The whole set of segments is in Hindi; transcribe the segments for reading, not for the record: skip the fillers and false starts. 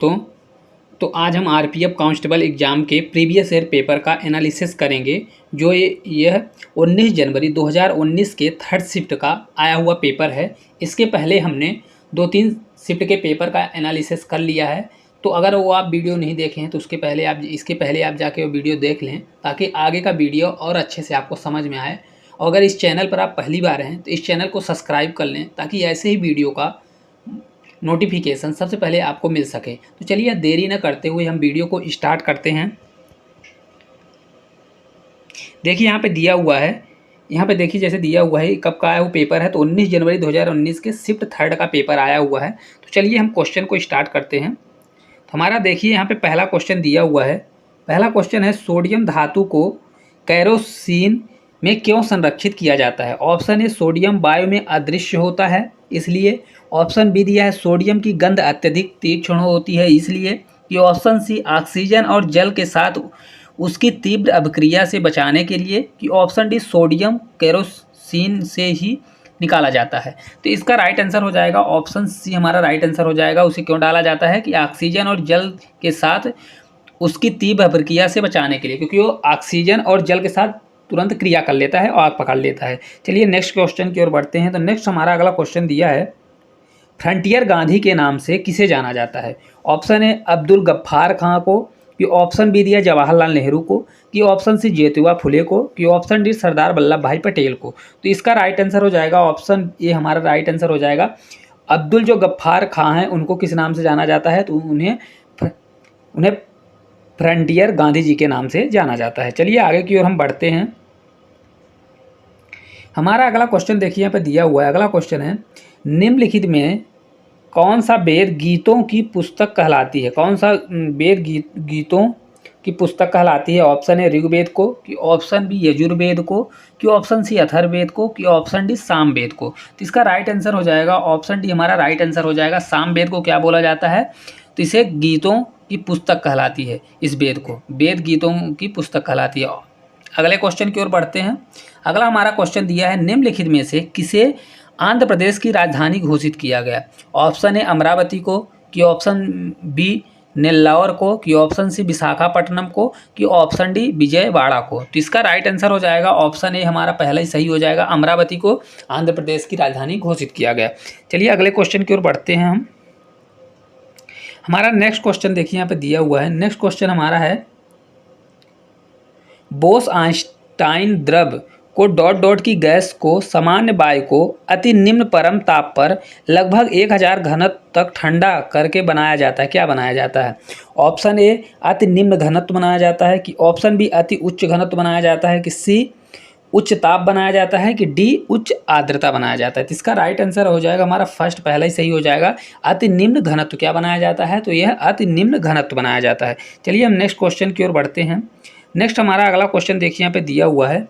तो तो आज हम आरपीएफ कांस्टेबल एग्ज़ाम के प्रीवियस ईयर पेपर का एनालिसिस करेंगे, जो यह 19 जनवरी 2019 के थर्ड शिफ्ट का आया हुआ पेपर है। इसके पहले हमने 2-3 शिफ्ट के पेपर का एनालिसिस कर लिया है। तो अगर वो आप वीडियो नहीं देखे हैं तो इसके पहले आप जाके वो वीडियो देख लें, ताकि आगे का वीडियो और अच्छे से आपको समझ में आए। और अगर इस चैनल पर आप पहली बार हैं तो इस चैनल को सब्सक्राइब कर लें, ताकि ऐसे ही वीडियो का नोटिफिकेशन सबसे पहले आपको मिल सके। तो चलिए देरी न करते हुए हम वीडियो को स्टार्ट करते हैं। देखिए यहाँ पे दिया हुआ है, यहाँ पे देखिए जैसे दिया हुआ है कब का आया हुआ पेपर है, तो 19 जनवरी 2019 के शिफ्ट थर्ड का पेपर आया हुआ है। तो चलिए हम क्वेश्चन को स्टार्ट करते हैं। तो हमारा देखिए यहाँ पे पहला क्वेश्चन दिया हुआ है। पहला क्वेश्चन है, सोडियम धातु को कैरोसिन में क्यों संरक्षित किया जाता है? ऑप्शन ए, सोडियम वायु में अदृश्य होता है इसलिए। ऑप्शन बी दिया है, सोडियम की गंध अत्यधिक तीक्ष्ण होती है इसलिए। कि ऑप्शन सी, ऑक्सीजन और जल के साथ उसकी तीव्र अभिक्रिया से बचाने के लिए। कि ऑप्शन डी, सोडियम केरोसिन से ही निकाला जाता है। तो इसका राइट आंसर हो जाएगा ऑप्शन सी, हमारा राइट आंसर हो जाएगा। उसे क्यों डाला जाता है? कि ऑक्सीजन और जल के साथ उसकी तीव्र अभिक्रिया से बचाने के लिए, क्योंकि वो ऑक्सीजन और जल के साथ तुरंत क्रिया कर लेता है और आग पकड़ लेता है। चलिए नेक्स्ट क्वेश्चन की ओर बढ़ते हैं। तो नेक्स्ट हमारा अगला क्वेश्चन दिया है, फ्रंटियर गांधी के नाम से किसे जाना जाता है? ऑप्शन ए, अब्दुल गफ्फार खां को। कि ऑप्शन बी दिया जवाहरलाल नेहरू को। कि ऑप्शन सी, ज्योतिबा फुले को। कि ऑप्शन डी, सरदार वल्लभ भाई पटेल को। तो इसका राइट आंसर हो जाएगा ऑप्शन ए, हमारा राइट आंसर हो जाएगा। अब्दुल जो गफ्फार खां हैं उनको किस नाम से जाना जाता है? तो उन्हें फ्रंटियर गांधी जी के नाम से जाना जाता है। चलिए आगे की ओर हम बढ़ते हैं। हमारा अगला क्वेश्चन देखिए यहाँ पे दिया हुआ है। अगला क्वेश्चन है, निम्नलिखित में कौन सा वेद गीतों की पुस्तक कहलाती है? कौन सा वेद गीतों की पुस्तक कहलाती है? ऑप्शन ए, ऋग्वेद को। कि ऑप्शन बी, यजुर्वेद को। कि ऑप्शन सी, अथर्ववेद को। कि ऑप्शन डी, सामवेद को। तो इसका राइट आंसर हो जाएगा ऑप्शन डी, हमारा राइट आंसर हो जाएगा। सामवेद को क्या बोला जाता है? तो इसे गीतों की पुस्तक कहलाती है। इस वेद को वेद गीतों की पुस्तक कहलाती है। अगले क्वेश्चन की ओर बढ़ते हैं। अगला हमारा क्वेश्चन दिया है, निम्नलिखित में से किसे आंध्र प्रदेश की राजधानी घोषित किया गया? ऑप्शन ए, अमरावती को। कि ऑप्शन बी, नेल्लौर को। कि ऑप्शन सी, विशाखापट्टनम को। कि ऑप्शन डी, विजयवाड़ा को। तो इसका राइट आंसर हो जाएगा ऑप्शन ए, हमारा पहला ही सही हो जाएगा। अमरावती को आंध्र प्रदेश की राजधानी घोषित किया गया। चलिए अगले क्वेश्चन की ओर बढ़ते हैं हम। हमारा नेक्स्ट क्वेश्चन देखिए यहाँ पे दिया हुआ है। नेक्स्ट क्वेश्चन हमारा है, बोस आइंस्टाइन द्रव को डॉट डॉट की गैस को सामान्य वायु को अति निम्न परम ताप पर लगभग 1000 घनत्व तक ठंडा करके बनाया जाता है। क्या बनाया जाता है? ऑप्शन ए, अति निम्न घनत्व बनाया जाता है। कि ऑप्शन बी, अति उच्च घनत्व बनाया जाता है। कि सी, उच्च ताप बनाया जाता है। कि डी, उच्च आर्द्रता बनाया जाता है। तो इसका राइट आंसर हो जाएगा हमारा फर्स्ट, पहला ही सही हो जाएगा। अति निम्न घनत्व क्या बनाया जाता है? तो यह अति निम्न घनत्व बनाया जाता है। चलिए हम नेक्स्ट क्वेश्चन की ओर बढ़ते हैं। नेक्स्ट हमारा अगला क्वेश्चन देखिए यहाँ पे दिया हुआ है,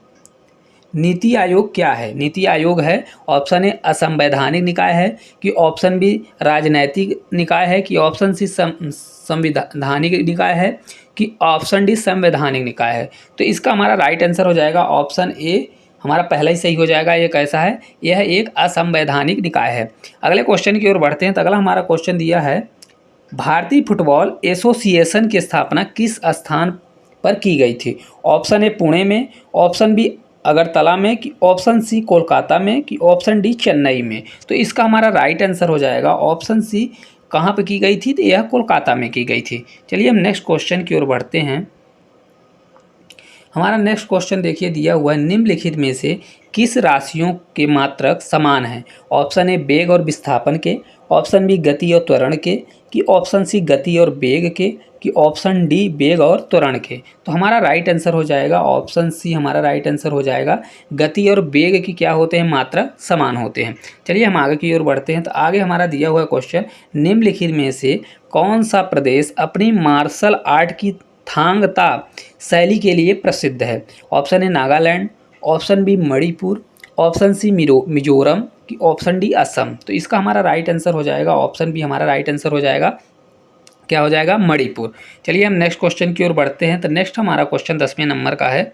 नीति आयोग क्या है? नीति आयोग है, ऑप्शन ए, असंवैधानिक निकाय है। कि ऑप्शन बी, राजनैतिक निकाय है। कि ऑप्शन सी, संवैधानिक निकाय है। कि ऑप्शन डी, संवैधानिक निकाय है। तो इसका हमारा राइट आंसर हो जाएगा ऑप्शन ए, हमारा पहला ही सही हो जाएगा। ये कैसा है? यह एक असंवैधानिक निकाय है। अगले क्वेश्चन की ओर बढ़ते हैं। तो अगला हमारा क्वेश्चन दिया है, भारतीय फुटबॉल एसोसिएशन की स्थापना किस स्थान पर की गई थी? ऑप्शन ए, पुणे में। ऑप्शन बी, अगरतला में। कि ऑप्शन सी, कोलकाता में। कि ऑप्शन डी, चेन्नई में। तो इसका हमारा राइट आंसर हो जाएगा ऑप्शन सी, कहाँ पे की गई थी? तो यह कोलकाता में की गई थी। चलिए हम नेक्स्ट क्वेश्चन की ओर बढ़ते हैं। हमारा नेक्स्ट क्वेश्चन देखिए दिया हुआ है, निम्नलिखित में से किस राशियों के मात्रक समान हैं? ऑप्शन ए, वेग और विस्थापन के। ऑप्शन बी, गति और त्वरण के। कि ऑप्शन सी, गति और वेग के। कि ऑप्शन डी, वेग और त्वरण के। तो हमारा राइट आंसर हो जाएगा ऑप्शन सी, हमारा राइट आंसर हो जाएगा। गति और वेग की क्या होते हैं? मात्रक समान होते हैं। चलिए हम आगे की ओर बढ़ते हैं। तो आगे हमारा दिया हुआ क्वेश्चन, निम्नलिखित में से कौन सा प्रदेश अपनी मार्शल आर्ट की थांग ता शैली के लिए प्रसिद्ध है? Option A, Nagaland. Option B, Manipur. Option C, Mizoram. कि ऑप्शन डी, असम। तो इसका हमारा राइट आंसर हो जाएगा ऑप्शन बी, हमारा राइट आंसर हो जाएगा। क्या हो जाएगा? मणिपुर। चलिए हम नेक्स्ट क्वेश्चन की ओर बढ़ते हैं। तो नेक्स्ट हमारा क्वेश्चन 10वें नंबर का है।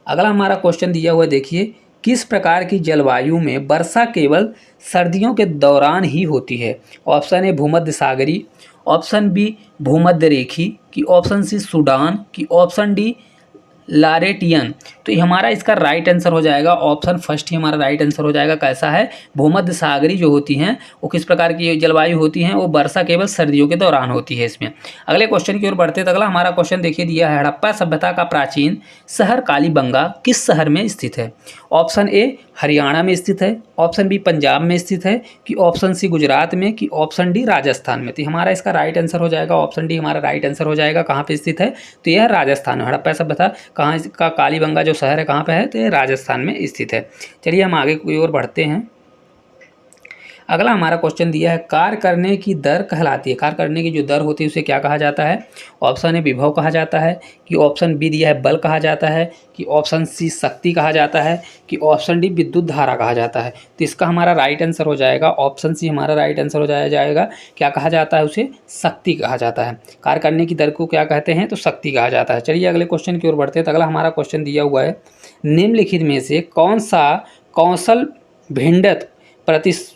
अगला हमारा क्वेश्चन दिया हुआ देखिए, किस प्रकार की जलवायु में वर्षा केवल सर्दियों के दौरान ही होती है? ऑप्शन ए, भूमध्य सागरी। ऑप्शन बी भूमध्य रेखी, कि ऑप्शन सी सूडान, कि ऑप्शन डी लारेटियन। तो ये हमारा इसका राइट आंसर हो जाएगा ऑप्शन फर्स्ट ही हमारा राइट आंसर हो जाएगा। कैसा है, भूमध्य सागरी जो होती हैं वो किस प्रकार की जलवायु होती हैं, वो वर्षा केवल सर्दियों के दौरान होती है इसमें। अगले क्वेश्चन की ओर बढ़ते हैं। तो अगला हमारा क्वेश्चन देखिए दिया है, हड़प्पा सभ्यता का प्राचीन शहर कालीबंगा किस शहर में स्थित है। ऑप्शन ए हरियाणा में स्थित है, ऑप्शन बी पंजाब में स्थित है, कि ऑप्शन सी गुजरात में, कि ऑप्शन डी राजस्थान में। तो हमारा इसका राइट आंसर हो जाएगा ऑप्शन डी हमारा राइट आंसर हो जाएगा। कहाँ पे स्थित है, तो यह राजस्थान में। हड़प्पा सभ्यता कहाँ का कालीबंगा जो शहर है कहाँ पे है, तो ये राजस्थान में स्थित है। चलिए हम आगे की ओर बढ़ते हैं। अगला हमारा क्वेश्चन दिया है, कार्य करने की दर कहलाती है, कार्य करने की जो दर होती है उसे क्या कहा जाता है। ऑप्शन ए विभव कहा जाता है, कि ऑप्शन बी दिया है बल कहा जाता है, कि ऑप्शन सी शक्ति कहा जाता है, कि ऑप्शन डी विद्युत धारा कहा जाता है। तो इसका हमारा राइट आंसर हो जाएगा ऑप्शन सी हमारा राइट आंसर हो जाएगा। क्या कहा जाता है, उसे शक्ति कहा जाता है। कार्य करने की दर को क्या कहते हैं, तो शक्ति कहा जाता है। चलिए अगले क्वेश्चन की ओर बढ़ते हैं। तो अगला हमारा क्वेश्चन दिया हुआ है, निम्नलिखित में से कौन सा कौशल भिन्नत प्रतिस्पर्धा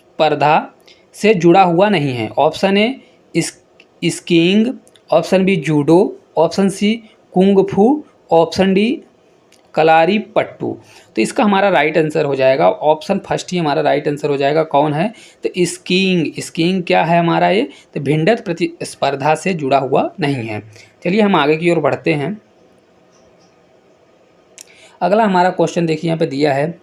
से जुड़ा हुआ नहीं है। Option A skiing, option B judo, option C kung fu, option D Kalari Pattu. तो इसका हमारा राइट आंसर हो जाएगा ऑप्शन फर्स्ट ही हमारा राइट आंसर हो जाएगा। कौन है, तो स्कीइंग क्या है हमारा ये, तो भिन्नत प्रतिस्पर्धा से जुड़ा हुआ नहीं है। चलिए हम आगे की ओर बढ़ते हैं। अगला हमारा क्वेश्चन देखिए यहाँ पे दिया है,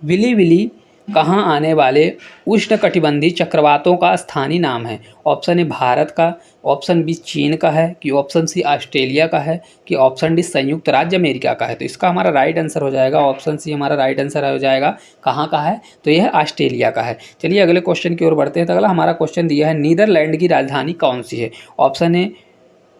विली विली कहाँ आने वाले उष्णकटिबंधीय चक्रवातों का स्थानीय नाम है। ऑप्शन ए भारत का, ऑप्शन बी चीन का है, कि ऑप्शन सी ऑस्ट्रेलिया का है, कि ऑप्शन डी संयुक्त राज्य अमेरिका का है। तो इसका हमारा राइट आंसर हो जाएगा ऑप्शन सी हमारा राइट आंसर हो जाएगा। कहाँ का है, तो यह ऑस्ट्रेलिया का है। चलिए अगले क्वेश्चन की ओर बढ़ते हैं। तो अगला हमारा क्वेश्चन दिया है, नीदरलैंड की राजधानी कौन सी है। ऑप्शन ए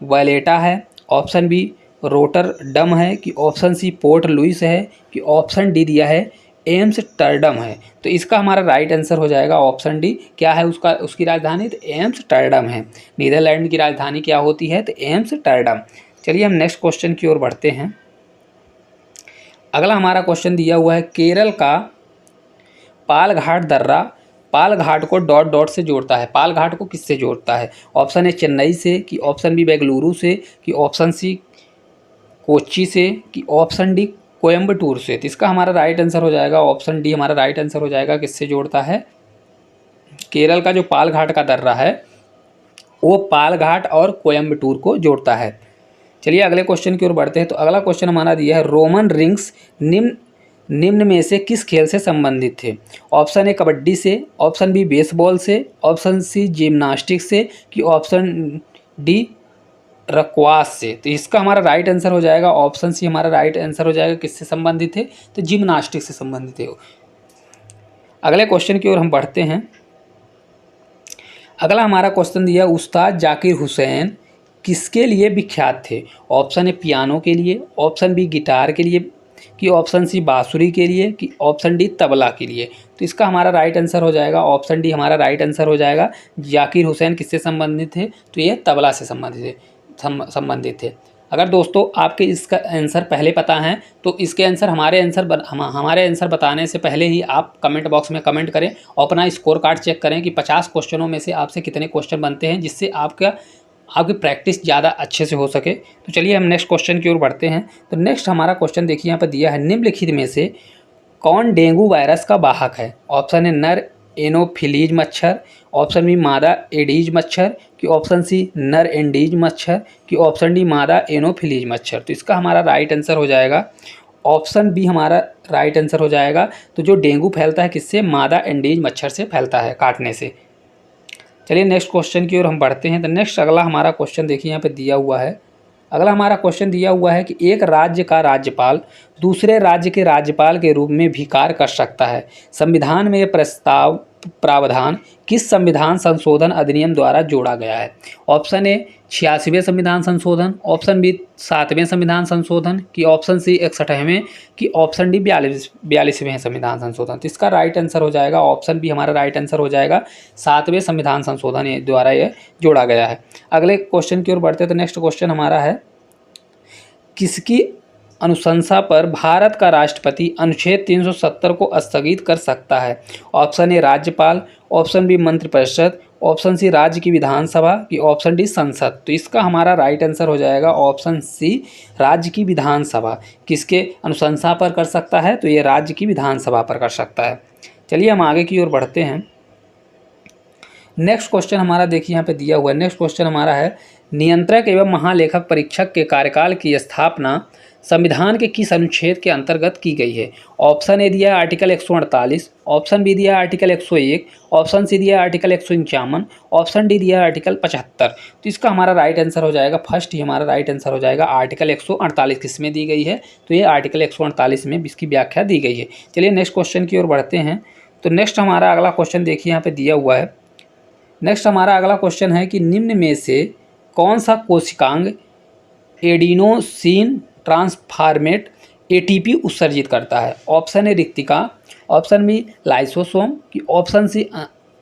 वैलेटा है, ऑप्शन बी रोटरडम है, कि ऑप्शन सी पोर्ट लुइस है, कि ऑप्शन डी दिया है एम्स्टर्डम है। तो इसका हमारा राइट आंसर हो जाएगा ऑप्शन डी। क्या है उसकी राजधानी, तो एम्स्टर्डम है। नीदरलैंड की राजधानी क्या होती है, तो एम्स्टर्डम। चलिए हम नेक्स्ट क्वेश्चन की ओर बढ़ते हैं। अगला हमारा क्वेश्चन दिया हुआ है, केरल का पालघाट दर्रा पालघाट को डॉट डॉट से जोड़ता है। पालघाट को किससे जोड़ता है। ऑप्शन ए चेन्नई से, कि ऑप्शन बी बेंगलुरु से, कि ऑप्शन सी कोच्चि से, कि ऑप्शन डी कोयम्बटूर से। तो इसका हमारा राइट आंसर हो जाएगा ऑप्शन डी हमारा राइट आंसर हो जाएगा। किससे जोड़ता है, केरल का जो पालघाट का दर्रा है वो पालघाट और कोयम्बटूर को जोड़ता है। चलिए अगले क्वेश्चन की ओर बढ़ते हैं। तो अगला क्वेश्चन हमारा दिया है, रोमन रिंग्स निम्न में से किस खेल से संबंधित थे। ऑप्शन ए कबड्डी से, ऑप्शन बी बेसबॉल से, ऑप्शन सी जिम्नास्टिक्स से, कि ऑप्शन डी रक्वास से। तो इसका हमारा राइट आंसर हो जाएगा ऑप्शन सी हमारा राइट आंसर हो जाएगा। किससे संबंधित है, तो जिम्नास्टिक्स से संबंधित है। अगले क्वेश्चन की ओर हम बढ़ते हैं। अगला हमारा क्वेश्चन दिया, उस्ताद जाकिर हुसैन किसके लिए विख्यात थे। ऑप्शन ए पियानो के लिए, ऑप्शन बी गिटार के लिए, कि ऑप्शन सी बांसुरी के लिए, कि ऑप्शन डी तबला के लिए। तो इसका हमारा राइट आंसर हो जाएगा ऑप्शन डी हमारा राइट आंसर हो जाएगा। जाकिर हुसैन किससे संबंधित थे, तो ये तबला से संबंधित थे। अगर दोस्तों आपके इसका आंसर पहले पता है तो इसके आंसर हमारे आंसर बताने से पहले ही आप कमेंट बॉक्स में कमेंट करें और अपना स्कोर कार्ड चेक करें कि 50 क्वेश्चनों में से आपसे कितने क्वेश्चन बनते हैं, जिससे आपकी प्रैक्टिस ज़्यादा अच्छे से हो सके। तो चलिए हम नेक्स्ट क्वेश्चन की ओर बढ़ते हैं। तो नेक्स्ट हमारा क्वेश्चन देखिए यहाँ पर दिया है, निम्नलिखित में से कौन डेंगू वायरस का वाहक है। ऑप्शन ए नर एनोफिलीज मच्छर, ऑप्शन बी मादा एडीज मच्छर, कि ऑप्शन सी नर एंडीज मच्छर, कि ऑप्शन डी मादा एनोफिलीज मच्छर। तो इसका हमारा राइट आंसर हो जाएगा ऑप्शन बी हमारा राइट आंसर हो जाएगा। तो जो डेंगू फैलता है किससे, मादा एंडीज मच्छर से फैलता है, काटने से। चलिए नेक्स्ट क्वेश्चन की ओर हम बढ़ते हैं। तो नेक्स्ट अगला हमारा क्वेश्चन देखिए यहाँ पे दिया हुआ है। अगला हमारा क्वेश्चन दिया हुआ है कि एक राज्य का राज्यपाल दूसरे राज्य के राज्यपाल के रूप में भी कार्य कर सकता है। संविधान में यह प्रावधान किस संविधान संशोधन अधिनियम द्वारा जोड़ा गया है। ऑप्शन ए 86वें संविधान संशोधन, ऑप्शन बी 7वें संविधान संशोधन, कि ऑप्शन सी 61वें, कि ऑप्शन डी 42वें संविधान संशोधन। तो इसका राइट आंसर हो जाएगा ऑप्शन बी हमारा राइट आंसर हो जाएगा। 7वें संविधान संशोधन द्वारा यह जोड़ा गया है। अगले क्वेश्चन की ओर बढ़ते हैं। तो नेक्स्ट क्वेश्चन हमारा है, किसकी अनुशंसा पर भारत का राष्ट्रपति अनुच्छेद 370 को स्थगित कर सकता है? ऑप्शन ए राज्यपाल, ऑप्शन बी मंत्रिपरिषद, ऑप्शन सी राज्य की विधानसभा, कि ऑप्शन डी संसद। तो इसका हमारा राइट आंसर हो जाएगा ऑप्शन सी, राज्य की विधानसभा। किसके अनुशंसा पर कर सकता है? तो ये राज्य की विधानसभा पर कर सकता है। चलिए हम आगे की ओर बढ़ते हैं। नेक्स्ट क्वेश्चन हमारा देखिए यहाँ पे दिया हुआ है। नेक्स्ट क्वेश्चन हमारा है, नियंत्रक एवं महालेखक परीक्षक के कार्यकाल की स्थापना संविधान के किस अनुच्छेद के अंतर्गत की गई है? ऑप्शन ए दिया है आर्टिकल 148, ऑप्शन बी दिया है आर्टिकल 101, ऑप्शन सी दिया है आर्टिकल 151, ऑप्शन डी दिया है आर्टिकल 75। तो इसका हमारा राइट आंसर हो जाएगा, फर्स्ट ही हमारा राइट आंसर हो जाएगा आर्टिकल 148। किसमें दी गई है? तो ये आर्टिकल 148 में इसकी व्याख्या दी गई है। चलिए नेक्स्ट क्वेश्चन की ओर बढ़ते हैं। तो नेक्स्ट हमारा अगला क्वेश्चन देखिए यहाँ पे दिया हुआ है। नेक्स्ट हमारा अगला क्वेश्चन है कि निम्न में से कौन सा कोशिकांग एडिनोसिन ट्रांसफॉर्मेट एटीपी उत्सर्जित करता है? ऑप्शन ए रिक्तिका, ऑप्शन बी लाइसोसोम, कि ऑप्शन सी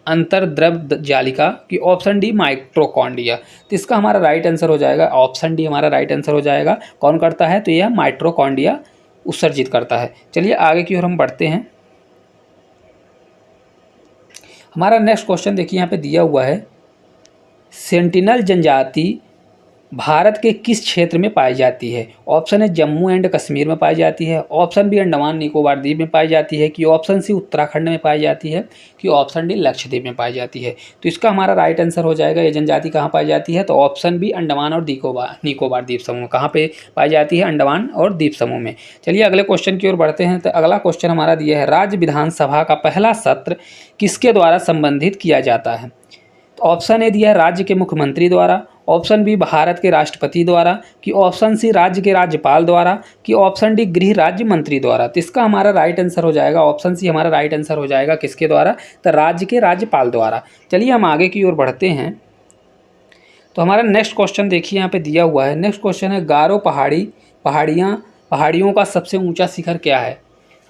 अंतर्द्रव जालिका, कि ऑप्शन डी माइटोकॉन्ड्रिया। तो इसका हमारा राइट आंसर हो जाएगा ऑप्शन डी हमारा राइट आंसर हो जाएगा। कौन करता है? तो यह माइटोकॉन्ड्रिया उत्सर्जित करता है। चलिए आगे की ओर हम बढ़ते हैं। हमारा नेक्स्ट क्वेश्चन देखिए यहाँ पे दिया हुआ है, सेंटिनल जनजाति भारत के किस क्षेत्र में पाई जाती है? ऑप्शन है जम्मू एंड कश्मीर में पाई जाती है, ऑप्शन बी अंडमान निकोबार द्वीप में पाई जाती है, कि ऑप्शन सी उत्तराखंड में पाई जाती है, कि ऑप्शन डी लक्षद्वीप में पाई जाती है। तो इसका हमारा राइट आंसर हो जाएगा, ये जनजाति कहाँ पाई जाती है? तो ऑप्शन बी अंडमान और निकोबार द्वीप समूह। कहाँ पे पाई जाती है? अंडमान और द्वीप समूह में। चलिए अगले क्वेश्चन की ओर बढ़ते हैं। तो अगला क्वेश्चन हमारा दिया है, राज्य विधानसभा का पहला सत्र किसके द्वारा संबोधित किया जाता है? तो ऑप्शन ए दिया है राज्य के मुख्यमंत्री द्वारा, ऑप्शन बी भारत के राष्ट्रपति द्वारा, कि ऑप्शन सी राज्य के राज्यपाल द्वारा, कि ऑप्शन डी गृह राज्य मंत्री द्वारा। तो इसका हमारा राइट आंसर हो जाएगा ऑप्शन सी हमारा राइट आंसर हो जाएगा किसके द्वारा? तो राज्य के राज्यपाल द्वारा। चलिए हम आगे की ओर बढ़ते हैं। तो हमारा नेक्स्ट क्वेश्चन देखिए यहाँ पे दिया हुआ है। नेक्स्ट क्वेश्चन है, गारो पहाड़ियों का सबसे ऊंचा शिखर क्या है?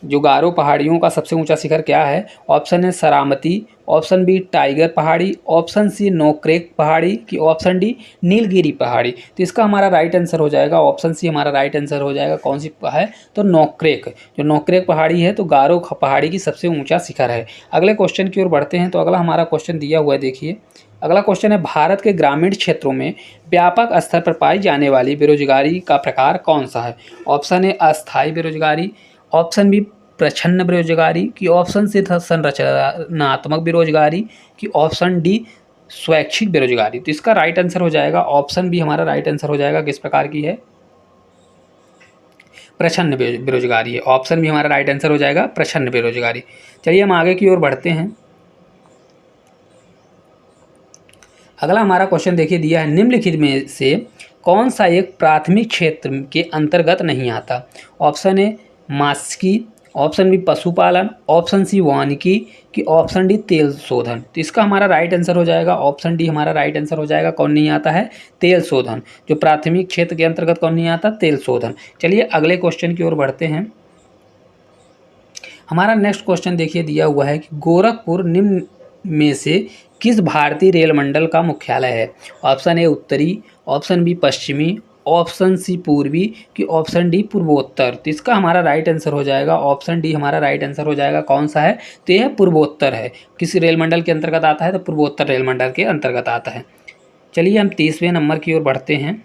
जो गारो पहाड़ियों का सबसे ऊंचा शिखर क्या है? ऑप्शन है सरामती, ऑप्शन बी टाइगर पहाड़ी, ऑप्शन सी नोक्रेक पहाड़ी, कि ऑप्शन डी नीलगिरी पहाड़ी। तो इसका हमारा राइट आंसर हो जाएगा ऑप्शन सी हमारा राइट आंसर हो जाएगा। कौन सी है? तो नोक्रेक। जो नोक्रेक पहाड़ी है तो गारो पहाड़ी की सबसे ऊंचा शिखर है। अगले क्वेश्चन की ओर बढ़ते हैं। तो अगला हमारा क्वेश्चन दिया हुआ है, देखिए अगला क्वेश्चन है, भारत के ग्रामीण क्षेत्रों में व्यापक स्तर पर पाई जाने वाली बेरोजगारी का प्रकार कौन सा है? ऑप्शन ए अस्थायी बेरोजगारी, ऑप्शन बी प्रच्छन्न बेरोजगारी, की ऑप्शन सी संरचनात्मक बेरोजगारी, की ऑप्शन डी स्वैच्छिक बेरोजगारी। तो इसका राइट आंसर हो जाएगा ऑप्शन बी हमारा राइट आंसर हो जाएगा। किस प्रकार की है? प्रच्छन्न बेरोजगारी है। ऑप्शन बी हमारा राइट आंसर हो जाएगा प्रच्छन्न बेरोजगारी। चलिए हम आगे की ओर बढ़ते हैं। अगला हमारा क्वेश्चन देखिए दिया है, निम्नलिखित में से कौन सा एक प्राथमिक क्षेत्र के अंतर्गत नहीं आता? ऑप्शन ए मात्स्यिकी, ऑप्शन बी पशुपालन, ऑप्शन सी वानिकी, कि ऑप्शन डी तेल शोधन। तो इसका हमारा राइट आंसर हो जाएगा ऑप्शन डी हमारा राइट आंसर हो जाएगा। कौन नहीं आता है? तेल शोधन। जो प्राथमिक क्षेत्र के अंतर्गत कौन नहीं आता? तेल शोधन। चलिए अगले क्वेश्चन की ओर बढ़ते हैं। हमारा नेक्स्ट क्वेश्चन देखिए दिया हुआ है कि गोरखपुर निम्न में से किस भारतीय रेल मंडल का मुख्यालय है? ऑप्शन ए उत्तरी, ऑप्शन बी पश्चिमी, ऑप्शन सी पूर्वी, कि ऑप्शन डी पूर्वोत्तर। तो इसका हमारा राइट आंसर हो जाएगा ऑप्शन डी हमारा राइट आंसर हो जाएगा। कौन सा है? तो यह पूर्वोत्तर है। किस रेल मंडल के अंतर्गत आता है? तो पूर्वोत्तर रेल मंडल के अंतर्गत आता है। चलिए हम 30वें नंबर की ओर बढ़ते हैं।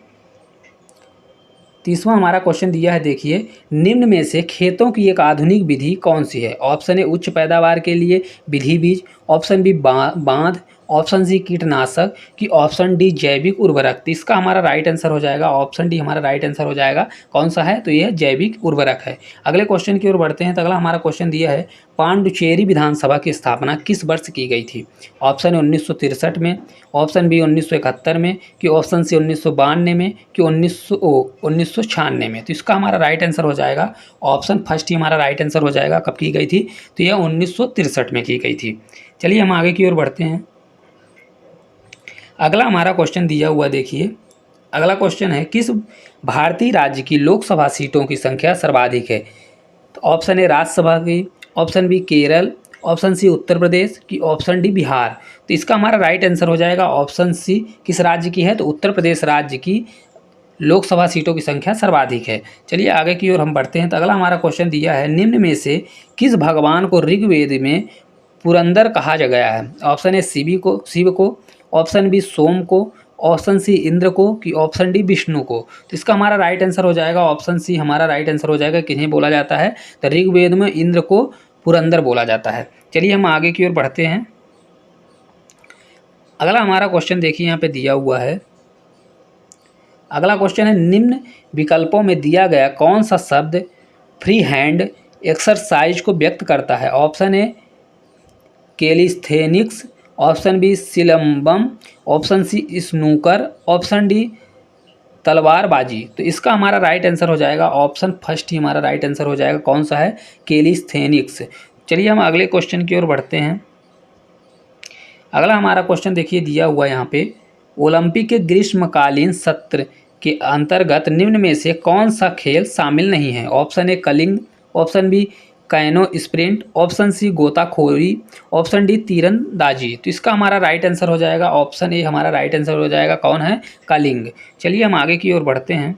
30वां हमारा क्वेश्चन दिया है, देखिए निम्न में से खेतों की एक आधुनिक विधि कौन सी है? ऑप्शन ए उच्च पैदावार के लिए विधि बीज, ऑप्शन बी बांध, ऑप्शन सी कीटनाशक, कि ऑप्शन डी जैविक उर्वरक। तो इसका हमारा राइट आंसर हो जाएगा ऑप्शन डी हमारा राइट आंसर हो जाएगा। कौन सा है? तो यह जैविक उर्वरक है। अगले क्वेश्चन की ओर बढ़ते हैं। तो अगला हमारा क्वेश्चन दिया है, पांडुचेरी विधानसभा की स्थापना किस वर्ष की गई थी? ऑप्शन ए 1963 में, ऑप्शन बी 1971 में, कि ऑप्शन सी 1992 में, कि 1996 में। तो इसका हमारा राइट आंसर हो जाएगा ऑप्शन फर्स्ट ही हमारा राइट आंसर हो जाएगा। कब की गई थी? तो यह 1963 में की गई थी। चलिए हम आगे की ओर बढ़ते हैं। अगला हमारा क्वेश्चन दिया हुआ, देखिए अगला क्वेश्चन है, किस भारतीय राज्य की लोकसभा सीटों की संख्या सर्वाधिक है? तो ऑप्शन ए राज्यसभा की, option B Kerala, option C Uttar Pradesh, की ऑप्शन डी बिहार। तो इसका हमारा राइट आंसर हो जाएगा ऑप्शन सी। किस राज्य की है? तो उत्तर प्रदेश राज्य की लोकसभा सीटों की संख्या सर्वाधिक है। चलिए आगे की ओर हम बढ़ते हैं। तो अगला हमारा क्वेश्चन दिया है, निम्न में से किस भगवान को ऋग्वेद में पुरंदर कहा गया है? ऑप्शन ए शिव को, ऑप्शन बी सोम को, ऑप्शन सी इंद्र को, कि ऑप्शन डी विष्णु को। तो इसका हमारा राइट आंसर हो जाएगा ऑप्शन सी हमारा राइट आंसर हो जाएगा। किन्हें बोला जाता है? तो ऋग्वेद में इंद्र को पुरंदर बोला जाता है। चलिए हम आगे की ओर बढ़ते हैं। अगला हमारा क्वेश्चन देखिए यहाँ पे दिया हुआ है। अगला क्वेश्चन है, निम्न विकल्पों में दिया गया कौन सा शब्द फ्री हैंड एक्सरसाइज को व्यक्त करता है? Option A calisthenics, option B silambam, option C snooker, option D तलवारबाजी। तो इसका हमारा राइट आंसर हो जाएगा ऑप्शन फर्स्ट ही हमारा राइट आंसर हो जाएगा। कौन सा है? कैलिस्थेनिक्स। चलिए हम अगले क्वेश्चन की ओर बढ़ते हैं। अगला हमारा क्वेश्चन देखिए दिया हुआ यहाँ पे, ओलंपिक के ग्रीष्मकालीन सत्र के अंतर्गत निम्न में से कौन सा खेल शामिल नहीं है? Option A curling, option B canoe sprint, option C गोताखोरी, ऑप्शन डी तीरंदाजी। तो इसका हमारा राइट आंसर हो जाएगा ऑप्शन ए हमारा राइट आंसर हो जाएगा। कौन है? कलिंग। चलिए हम आगे की ओर बढ़ते हैं।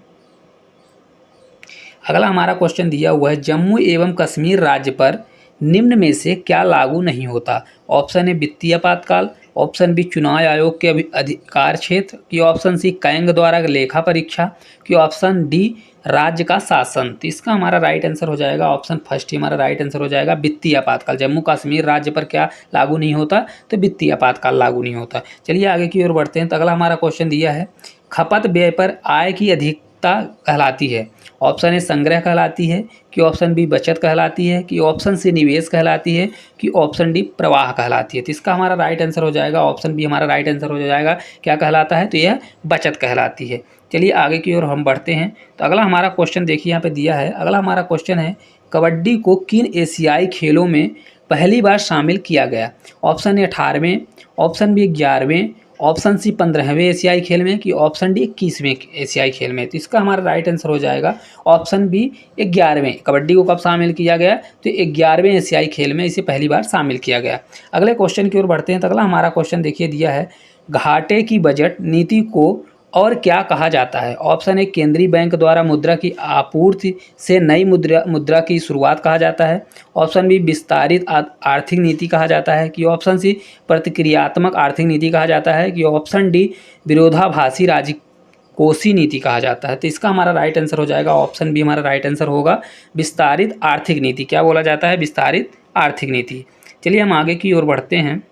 अगला हमारा क्वेश्चन दिया हुआ है, जम्मू एवं कश्मीर राज्य पर निम्न में से क्या लागू नहीं होता? ऑप्शन ए वित्तीय आपातकाल, ऑप्शन बी चुनाव आयोग के अधिकार क्षेत्र, कि ऑप्शन सी कैंग द्वारा लेखा परीक्षा, कि ऑप्शन डी राज्य का शासन। तो इसका हमारा राइट आंसर हो जाएगा ऑप्शन फर्स्ट ही हमारा राइट आंसर हो जाएगा, वित्तीय आपातकाल। जम्मू कश्मीर राज्य पर क्या लागू नहीं होता? तो वित्तीय आपातकाल लागू नहीं होता। चलिए आगे की ओर बढ़ते हैं। तो अगला हमारा क्वेश्चन दिया है, खपत व्यय पर आय की अधिकता कहलाती है? ऑप्शन ए संग्रह कहलाती है, कि ऑप्शन बी बचत कहलाती है, कि ऑप्शन सी निवेश कहलाती है, कि ऑप्शन डी प्रवाह कहलाती है। तो इसका हमारा राइट आंसर हो जाएगा ऑप्शन बी हमारा राइट आंसर हो जाएगा। क्या कहलाता है? तो यह बचत कहलाती है। चलिए आगे की ओर हम बढ़ते हैं। तो अगला हमारा क्वेश्चन देखिए यहाँ पे दिया है। अगला हमारा क्वेश्चन है, कबड्डी को किन एशियाई खेलों में पहली बार शामिल किया गया? ऑप्शन ए 18वें, ऑप्शन बी 11वें, ऑप्शन सी 15वें एशियाई खेल में, कि ऑप्शन डी 21वें एशियाई खेल में। तो इसका हमारा राइट आंसर हो जाएगा ऑप्शन बी 11वें। कबड्डी को कब शामिल किया गया? तो 11वें एशियाई खेल में इसे पहली बार शामिल किया गया। अगले क्वेश्चन की ओर बढ़ते हैं। तो अगला हमारा क्वेश्चन देखिए दिया है, घाटे की बजट नीति को और क्या कहा जाता है? ऑप्शन ए केंद्रीय बैंक द्वारा मुद्रा की आपूर्ति से नई मुद्रा की शुरुआत कहा जाता है, ऑप्शन बी विस्तारित आर्थिक नीति कहा जाता है, कि ऑप्शन सी प्रतिक्रियात्मक आर्थिक नीति कहा जाता है, कि ऑप्शन डी विरोधाभासी राजकोषीय नीति कहा जाता है। तो इसका हमारा राइट आंसर हो जाएगा ऑप्शन बी हमारा राइट आंसर होगा, विस्तारित आर्थिक नीति। क्या बोला जाता है? विस्तारित आर्थिक नीति। चलिए हम आगे की ओर बढ़ते हैं।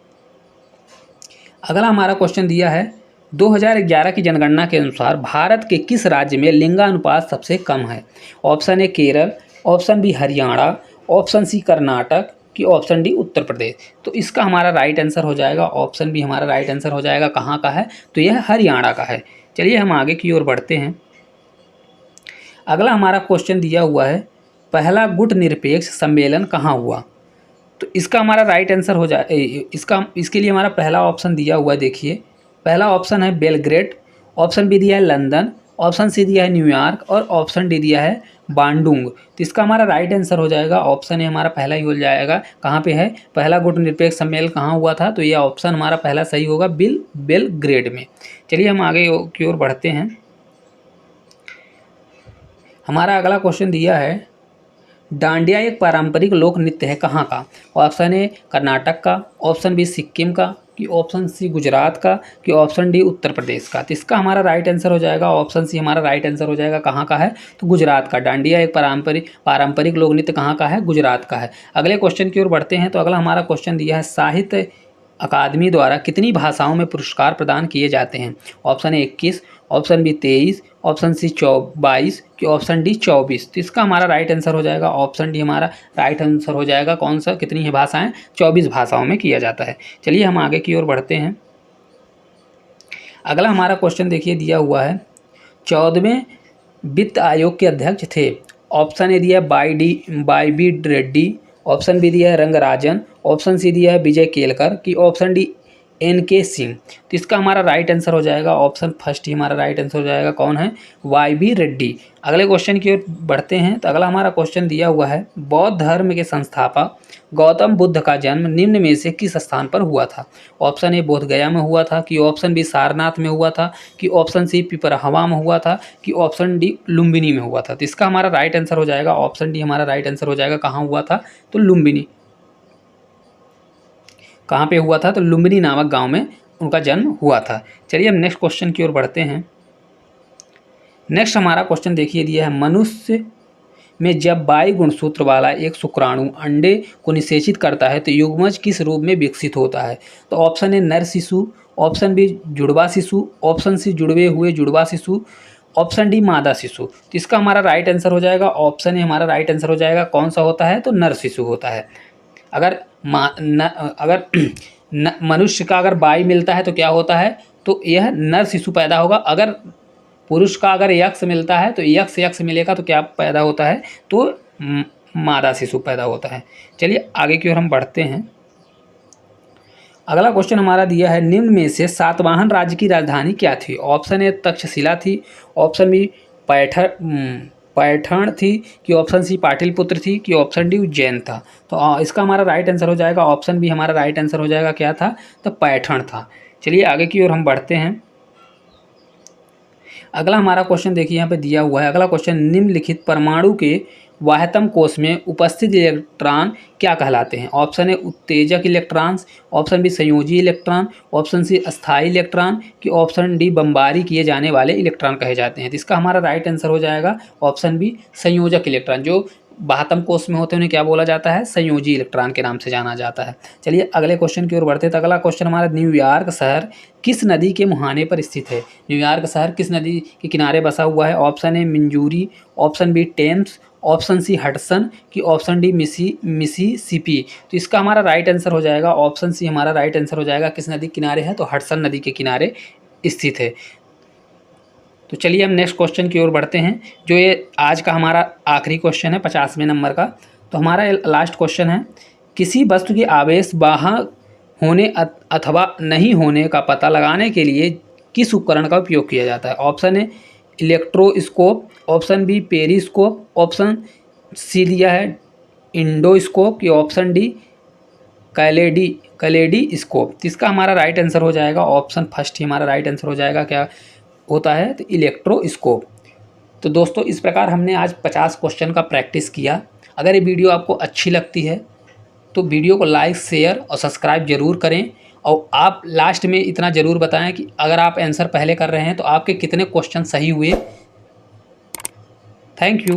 अगला हमारा क्वेश्चन दिया है, 2011 की जनगणना के अनुसार भारत के किस राज्य में लिंगानुपात सबसे कम है? Option A Kerala, option B Haryana, option C Karnataka, कि ऑप्शन डी उत्तर प्रदेश। तो इसका हमारा राइट आंसर हो जाएगा ऑप्शन बी हमारा राइट आंसर हो जाएगा। कहाँ का है? तो यह हरियाणा का है। चलिए हम आगे की ओर बढ़ते हैं। अगला हमारा क्वेश्चन दिया हुआ है, पहला गुट निरपेक्ष सम्मेलन कहाँ हुआ? तो इसका हमारा राइट आंसर हो जाए इसके लिए हमारा पहला ऑप्शन दिया हुआ है। देखिए पहला ऑप्शन है बेलग्रेड, ऑप्शन बी दिया है लंदन, ऑप्शन सी दिया है न्यूयॉर्क, और ऑप्शन डी दिया है बांडुंग। तो इसका हमारा राइट आंसर हो जाएगा ऑप्शन ए हमारा पहला ही हो जाएगा। कहाँ पे है? पहला गुट निरपेक्ष सम्मेलन कहाँ हुआ था? तो यह ऑप्शन हमारा पहला सही होगा, बेलग्रेड में। चलिए हम आगे की ओर बढ़ते हैं। हमारा अगला क्वेश्चन दिया है, डांडिया एक पारंपरिक लोक नृत्य है कहाँ का? ऑप्शन ए कर्नाटक का, ऑप्शन बी सिक्किम का, कि ऑप्शन सी गुजरात का, कि ऑप्शन डी उत्तर प्रदेश का। तो इसका हमारा राइट आंसर हो जाएगा ऑप्शन सी हमारा राइट आंसर हो जाएगा। कहाँ का है? तो गुजरात का। डांडिया एक पारंपरिक लोक नृत्य कहाँ का है? गुजरात का है। अगले क्वेश्चन की ओर बढ़ते हैं। तो अगला हमारा क्वेश्चन दिया है, साहित्य अकादमी द्वारा कितनी भाषाओं में पुरस्कार प्रदान किए जाते हैं? Option A 21, option B 23, option C 22, कि ऑप्शन डी 24। तो इसका हमारा राइट आंसर हो जाएगा ऑप्शन डी हमारा राइट आंसर हो जाएगा। कौन सा? कितनी है भाषाएं? 24 भाषाओं में किया जाता है। चलिए हम आगे की ओर बढ़ते हैं। अगला हमारा क्वेश्चन देखिए दिया हुआ है, 14वें वित्त आयोग के अध्यक्ष थे? ऑप्शन ए दिया है by B Reddy, option B दिया है रंगराजन, ऑप्शन सी दिया है विजय केलकर, कि ऑप्शन डी NK सिंह। तो इसका हमारा राइट आंसर हो जाएगा ऑप्शन फर्स्ट ही हमारा राइट आंसर हो जाएगा। कौन है? YB रेड्डी। अगले क्वेश्चन की ओर बढ़ते हैं। तो अगला हमारा क्वेश्चन दिया हुआ है, बौद्ध धर्म के संस्थापक गौतम बुद्ध का जन्म निम्न में से किस स्थान पर हुआ था? ऑप्शन ए बोध गया में हुआ था, कि ऑप्शन बी सारनाथ में हुआ था, कि ऑप्शन सी पिपरहवा में हुआ था, कि ऑप्शन डी लुम्बिनी में हुआ था। तो इसका हमारा राइट आंसर हो जाएगा ऑप्शन डी हमारा राइट आंसर हो जाएगा। कहाँ हुआ था? तो लुम्बिनी। कहाँ पे हुआ था? तो लुम्बिनी नामक गांव में उनका जन्म हुआ था। चलिए हम नेक्स्ट क्वेश्चन की ओर बढ़ते हैं। नेक्स्ट हमारा क्वेश्चन देखिए दिया है, मनुष्य में जब बाई गुणसूत्र वाला एक शुक्राणु अंडे को निषेचित करता है तो युग्मज किस रूप में विकसित होता है? तो ऑप्शन ए नर शिशु, ऑप्शन बी जुड़वा शिशु, ऑप्शन सी जुड़वे हुए जुड़वा शिशु, ऑप्शन डी मादा शिशु। तो इसका हमारा राइट आंसर हो जाएगा ऑप्शन ए हमारा राइट आंसर हो जाएगा। कौन सा होता है? तो नर शिशु होता है। अगर मनुष्य का अगर बाई मिलता है तो क्या होता है? तो यह नर शिशु पैदा होगा। अगर पुरुष का अगर यक्ष मिलता है तो यक्ष मिलेगा तो क्या पैदा होता है? तो मादा शिशु पैदा होता है। चलिए आगे की ओर हम बढ़ते हैं। अगला क्वेश्चन हमारा दिया है, निम्न में से सातवाहन राज्य की राजधानी क्या थी? ऑप्शन ए तक्षशिला थी, ऑप्शन बी पैठण थी, कि ऑप्शन सी पाटलिपुत्र थी, कि ऑप्शन डी उज्जैन था। तो इसका हमारा राइट आंसर हो जाएगा ऑप्शन बी हमारा राइट आंसर हो जाएगा। क्या था? तो पैठण था। चलिए आगे की ओर हम बढ़ते हैं। अगला हमारा क्वेश्चन देखिए यहाँ पे दिया हुआ है। अगला क्वेश्चन, निम्नलिखित परमाणु के वाह्यतम कोश में उपस्थित इलेक्ट्रॉन क्या कहलाते हैं? ऑप्शन ए उत्तेजक इलेक्ट्रॉन्स, ऑप्शन बी संयोजी इलेक्ट्रॉन, ऑप्शन सी अस्थायी इलेक्ट्रॉन, कि ऑप्शन डी बमबारी किए जाने वाले इलेक्ट्रॉन कहे जाते हैं। तो इसका हमारा राइट आंसर हो जाएगा ऑप्शन बी संयोजक इलेक्ट्रॉन। जो बाह्यतम कोश में होते हैं उन्हें क्या बोला जाता है? संयोजी इलेक्ट्रॉन के नाम से जाना जाता है। चलिए अगले क्वेश्चन की ओर बढ़ते हैं। तो अगला क्वेश्चन हमारा, न्यूयॉर्क शहर किस नदी के मुहाने पर स्थित है? न्यूयॉर्क शहर किस नदी के किनारे बसा हुआ है? ऑप्शन ए मिंजूरी, option B Thames, option C Hudson, कि ऑप्शन डी मिसिसिपी। तो इसका हमारा राइट आंसर हो जाएगा ऑप्शन सी हमारा राइट आंसर हो जाएगा। किस नदी के किनारे है? तो हडसन नदी के किनारे स्थित है। तो चलिए हम नेक्स्ट क्वेश्चन की ओर बढ़ते हैं, जो ये आज का हमारा आखिरी क्वेश्चन है 50वें नंबर का। तो हमारा लास्ट क्वेश्चन है, किसी वस्तु के आवेश वाहक होने अथवा नहीं होने का पता लगाने के लिए किस उपकरण का उपयोग किया जाता है? Option A electroscope, option B periscope, option C दिया है इंडोस्कोप, की ऑप्शन डी कैलेडोस्कोप। इसका हमारा राइट आंसर हो जाएगा ऑप्शन फर्स्ट ही हमारा राइट आंसर हो जाएगा। क्या होता है? तो इलेक्ट्रोस्कोप। तो दोस्तों इस प्रकार हमने आज 50 क्वेश्चन का प्रैक्टिस किया। अगर ये वीडियो आपको अच्छी लगती है तो वीडियो को लाइक शेयर और सब्सक्राइब जरूर करें। और आप लास्ट में इतना ज़रूर बताएं कि अगर आप आंसर पहले कर रहे हैं तो आपके कितने क्वेश्चन सही हुए। Thank you.